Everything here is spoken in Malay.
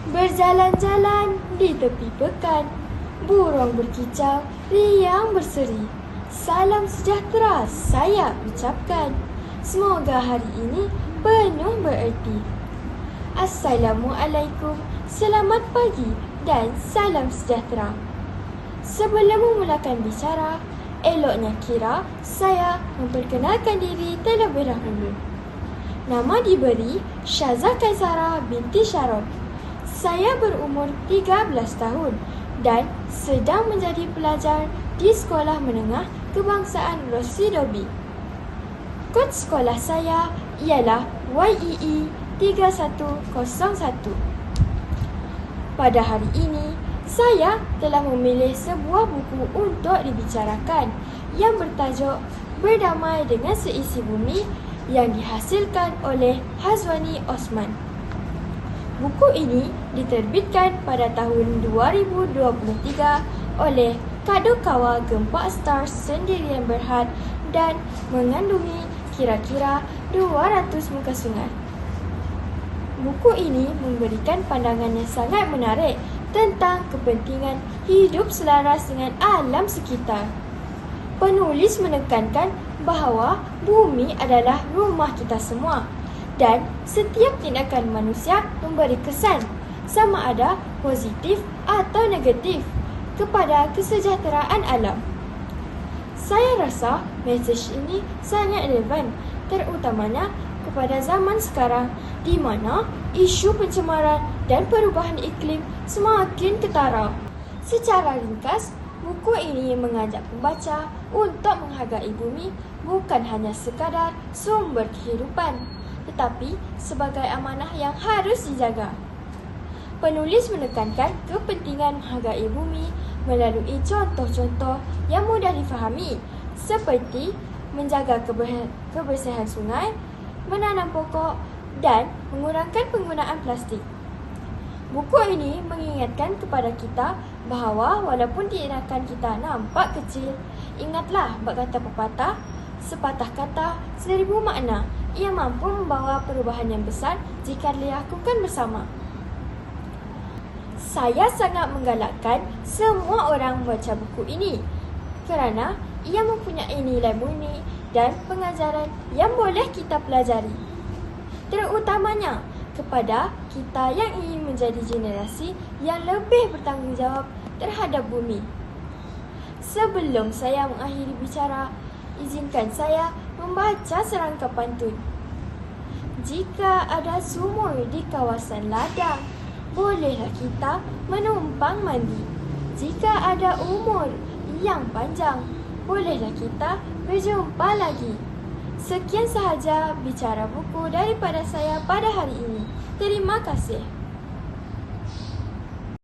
Berjalan-jalan di tepi pekan, burung berkicau, riang berseri. Salam sejahtera saya ucapkan. Semoga hari ini penuh bererti. Assalamualaikum, selamat pagi dan salam sejahtera. Sebelum memulakan bicara, eloknya kira saya memperkenalkan diri terlebih dahulu. Nama diberi Syazah Kaisara binti Sharon. Saya berumur 13 tahun dan sedang menjadi pelajar di Sekolah Menengah Kebangsaan Rosidobi. Kod sekolah saya ialah YEE 3101. Pada hari ini, saya telah memilih sebuah buku untuk dibicarakan yang bertajuk Berdamai dengan Seisi Bumi yang dihasilkan oleh Hazwani Osman. Buku ini diterbitkan pada tahun 2023 oleh Kadokawa Gempak Stars Sendirian Berhad dan mengandungi kira-kira 200 muka surat. Buku ini memberikan pandangan yang sangat menarik tentang kepentingan hidup selaras dengan alam sekitar. Penulis menekankan bahawa bumi adalah rumah kita semua dan setiap tindakan manusia memberi kesan, sama ada positif atau negatif, kepada kesejahteraan alam. Saya rasa mesej ini sangat relevan, terutamanya kepada zaman sekarang di mana isu pencemaran dan perubahan iklim semakin ketara. Secara ringkas, buku ini mengajak pembaca untuk menghargai bumi bukan hanya sekadar sumber kehidupan, tetapi sebagai amanah yang harus dijaga. Penulis menekankan kepentingan menghargai bumi melalui contoh-contoh yang mudah difahami seperti menjaga kebersihan sungai, menanam pokok dan mengurangkan penggunaan plastik. Buku ini mengingatkan kepada kita bahawa walaupun tindakan kita nampak kecil, ingatlah bab kata pepatah, sepatah kata, seribu makna. Ia mampu membawa perubahan yang besar jika dilakukan bersama. Saya sangat menggalakkan semua orang membaca buku ini kerana ia mempunyai nilai murni dan pengajaran yang boleh kita pelajari, terutamanya kepada kita yang ingin menjadi generasi yang lebih bertanggungjawab terhadap bumi. Sebelum saya mengakhiri bicara, izinkan saya membaca serangkap pantun. Jika ada sumur di kawasan ladang, bolehlah kita menumpang mandi. Jika ada umur yang panjang, bolehlah kita berjumpa lagi. Sekian sahaja bicara buku daripada saya pada hari ini. Terima kasih.